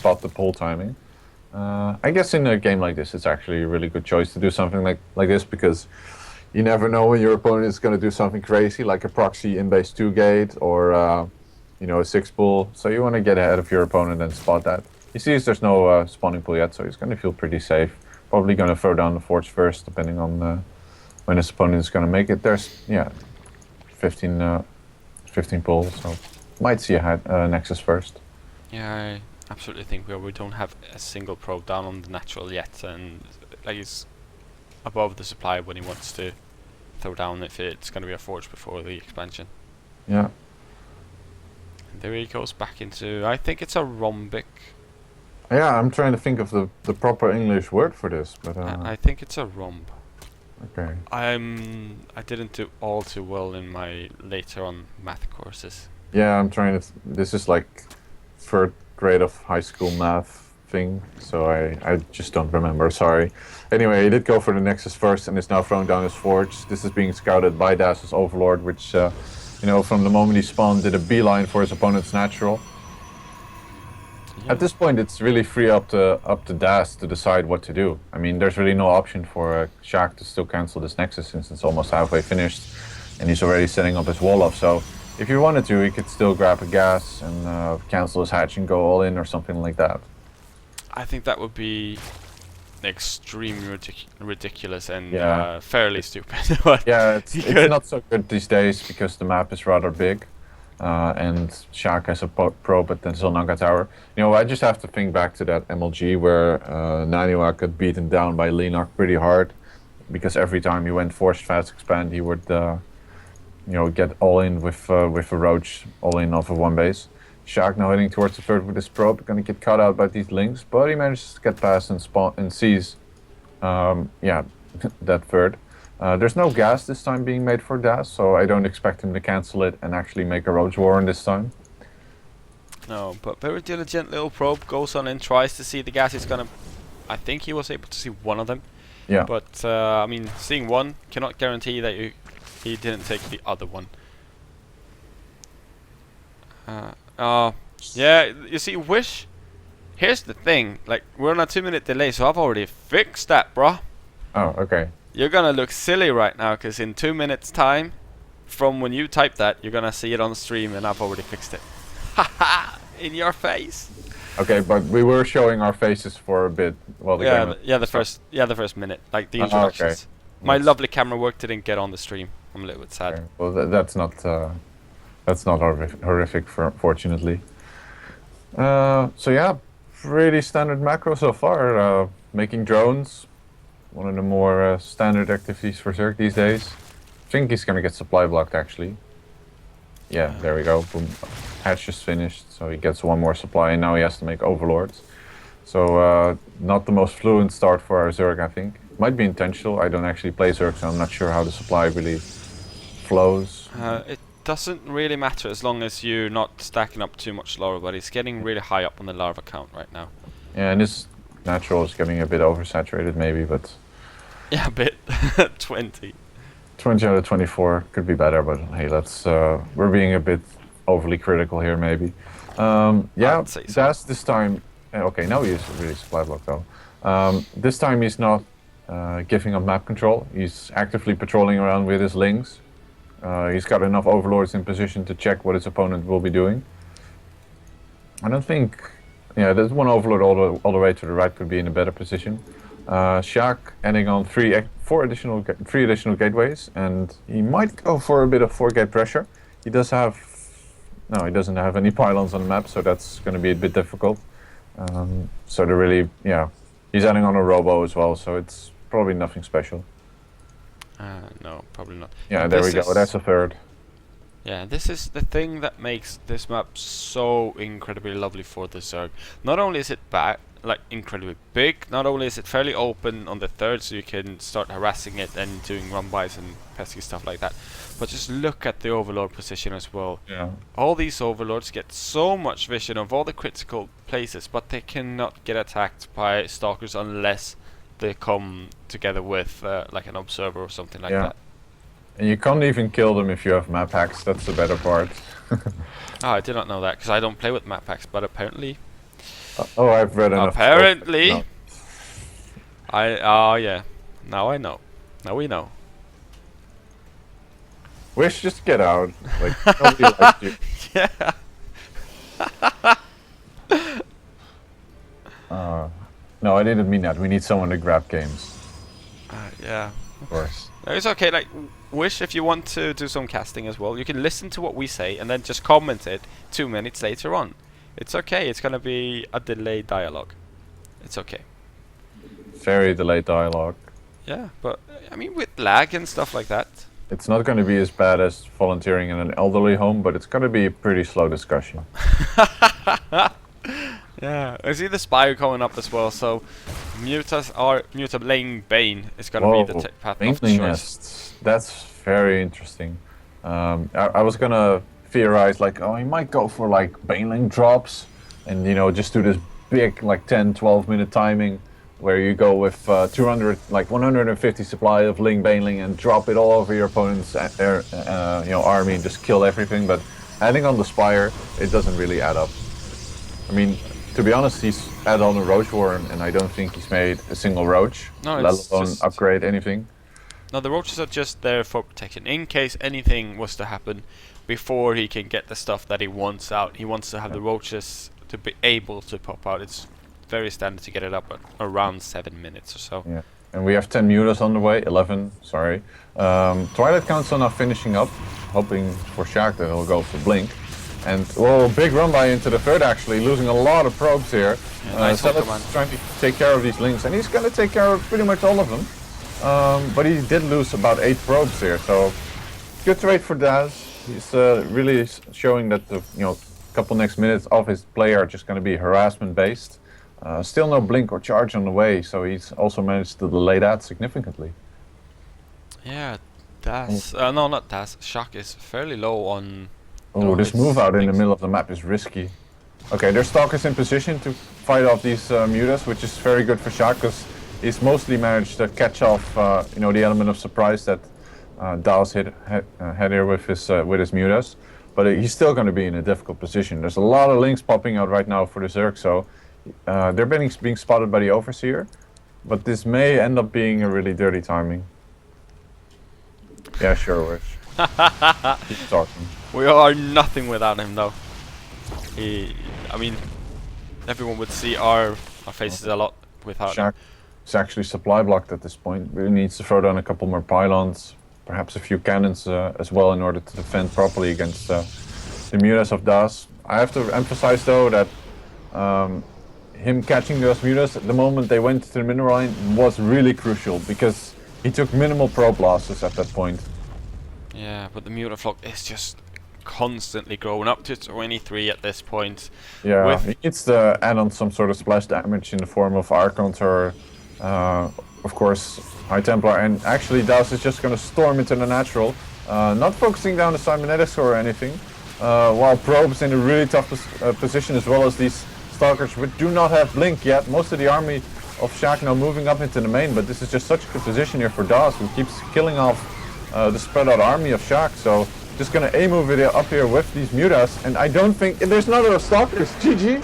spot the pull timing. I guess in a game like this, it's actually a really good choice to do something like this because you never know when your opponent is going to do something crazy, like a proxy in base 2 gate or you know, a 6 pull. So you want to get ahead of your opponent and spot that. He sees there's no spawning pull yet, so he's going to feel pretty safe. Probably going to throw down the forts first, depending on when his opponent is going to make it. There's, yeah, 15 pulls, so might see a Nexus first. Yeah, I absolutely think we don't have a single probe down on the natural yet, and like he's above the supply when he wants to throw down if it's going to be a forge before the expansion. Yeah. And there he goes back into, I think it's a rhombic. Yeah, I'm trying to think of the proper English word for this, but I think it's a rhomb. Okay. I didn't do all too well in my later on math courses. Yeah, I'm trying to. This is like third grade of high school math thing, so I just don't remember. Sorry. Anyway, he did go for the Nexus first, and is now throwing down his forge. This is being scouted by DazGS Overlord, which you know, from the moment he spawned, did a beeline for his opponent's natural. Yeah. At this point, it's really free up to DazGS to decide what to do. I mean, there's really no option for Sjaak to still cancel this Nexus since it's almost halfway finished, and he's already setting up his wall off. So, if he wanted to, he could still grab a gas and cancel his hatch and go all in or something like that. I think that would be extremely ridiculous and fairly stupid. Yeah, it's not so good these days because the map is rather big. And Sjaak has a probe at the Zolnanga Tower. You know, I just have to think back to that MLG where Naniwa got beaten down by Lenok pretty hard because every time he went forced fast expand, he would, you know, get all in with a roach, all in off of one base. Sjaak now heading towards the third with his probe, gonna get cut out by these links, but he manages to get past and spawn and seize, yeah, that third. There's no gas this time being made for DazGS, so I don't expect him to cancel it and actually make a Roach Warren this time. No, but very diligent little probe goes on and tries to see the gas. He's gonna, I think he was able to see one of them. Yeah. But I mean, seeing one cannot guarantee that he didn't take the other one. Yeah, you see, Wish. Here's the thing, like we're on a 2-minute delay, so I've already fixed that, bruh. Oh, okay. You're gonna look silly right now, because in 2 minutes time, from when you type that, you're gonna see it on stream, and I've already fixed it. Haha! In your face. Okay, but we were showing our faces for a bit while the game. The first minute, like the introductions. Okay. My lovely camera work didn't get on the stream. I'm a little bit sad. Okay. Well, that's not horrific, fortunately. So yeah, pretty standard macro so far. Making drones. One of the more standard activities for Zerg these days. I think he's gonna get supply blocked actually. Yeah, there we go. Boom. Hatch just finished, so he gets one more supply, and now he has to make overlords. So not the most fluent start for our Zerg, I think. Might be intentional. I don't actually play Zerg, so I'm not sure how the supply really flows. It doesn't really matter as long as you're not stacking up too much larva, but he's getting really high up on the larva count right now. Yeah, and this natural is getting a bit oversaturated maybe, but... Yeah, a bit. 20. 20 out of 24 could be better, but hey, let's... we're being a bit overly critical here maybe. Yeah, I'd say so. DazGS this time... okay, now he is really supply blocked though. This time he's not giving up map control. He's actively patrolling around with his lings. He's got enough overlords in position to check what his opponent will be doing. I don't think... Yeah, there's one overlord all the way to the right could be in a better position. Sjaak adding on three additional gateways, and he might go for a bit of 4-gate pressure. He does have... No, he doesn't have any pylons on the map, so that's going to be a bit difficult. So they're really... Yeah, he's adding on a robo as well, so it's probably nothing special. No, probably not. Yeah, there we go. That's a third. Yeah, this is the thing that makes this map so incredibly lovely for the Zerg. Not only is it incredibly big, not only is it fairly open on the third, so you can start harassing it and doing run-bys and pesky stuff like that, but just look at the overlord position as well. Yeah. All these overlords get so much vision of all the critical places, but they cannot get attacked by stalkers unless they come together with like an observer or something like that. And you can't even kill them if you have map hacks, that's the better part. Oh, I did not know that, because I don't play with map packs, but apparently... Oh, I've read enough. Apparently. No. Yeah. Now I know. Now we know. Wish, just get out. Like, nobody likes you. Yeah. No, I didn't mean that. We need someone to grab games. Yeah. Of course. No, it's okay. Like, Wish, if you want to do some casting as well, you can listen to what we say and then just comment it 2 minutes later on. It's okay. It's gonna be a delayed dialogue. It's okay. Very delayed dialogue. Yeah, but I mean, with lag and stuff like that. It's not going to be as bad as volunteering in an elderly home, but it's going to be a pretty slow discussion. Yeah, I see the spire coming up as well. So, Muta playing Bane is gonna be the path of choice. Nests. That's very interesting. I was gonna theorize like, oh, he might go for like Baneling drops, and you know, just do this big like 10-12 minute timing, where you go with 200, like 150 supply of Baneling and drop it all over your opponent's army and just kill everything. But adding on the spire, it doesn't really add up. I mean, to be honest, he's added on a roach warren, and I don't think he's made a single roach, let alone upgrade anything. No, the roaches are just there for protection. In case anything was to happen before he can get the stuff that he wants out, he wants to have the roaches to be able to pop out. It's very standard to get it up at around 7 minutes or so. Yeah, and we have 10 mutas on the way, 11, sorry. Twilight Council now finishing up, hoping for Sjaak that he'll go for Blink. And, whoa, big run by into the third actually, losing a lot of probes here. Yeah, nice trying to take care of these links, and he's going to take care of pretty much all of them. But he did lose about 8 probes here, so good trade for Daz. He's really showing that the couple next minutes of his play are just going to be harassment based. Still no blink or charge on the way, so he's also managed to delay that significantly. Yeah, Daz. No, not Daz. Sjaak is fairly low on. Oh, this move out in the middle of the map is risky. Okay, there's Stalkers in position to fight off these mutas, which is very good for Sjaak because he's mostly managed to catch off, the element of surprise that Daz had here with his mutas. But he's still going to be in a difficult position. There's a lot of links popping out right now for the Zerg, so they're being spotted by the Overseer. But this may end up being a really dirty timing. Yeah, sure, Wish. Keep talking. We are nothing without him, though. I mean, everyone would see our faces a lot without him. He's actually supply blocked at this point. Really needs to throw down a couple more pylons, perhaps a few cannons as well, in order to defend properly against the mutas of Daz. I have to emphasize though that him catching those mutas at the moment they went to the mineral line was really crucial because he took minimal probe losses at that point. Yeah, but the Mutaflock is just constantly growing up to 23 at this point. Yeah, he needs to add on some sort of splash damage in the form of Archons or, of course, High Templar. And actually, Daz is just going to storm into the natural, not focusing down the Cybernetics or anything, while Probe's in a really tough position, as well as these Stalkers, which do not have Blink yet. Most of the army of Sjaak now moving up into the main, but this is just such a good position here for Daz, who keeps killing off the spread out army of Sjaak. So just gonna A-move it up here with these mutas, and I don't think there's not enough Stalkers. GG.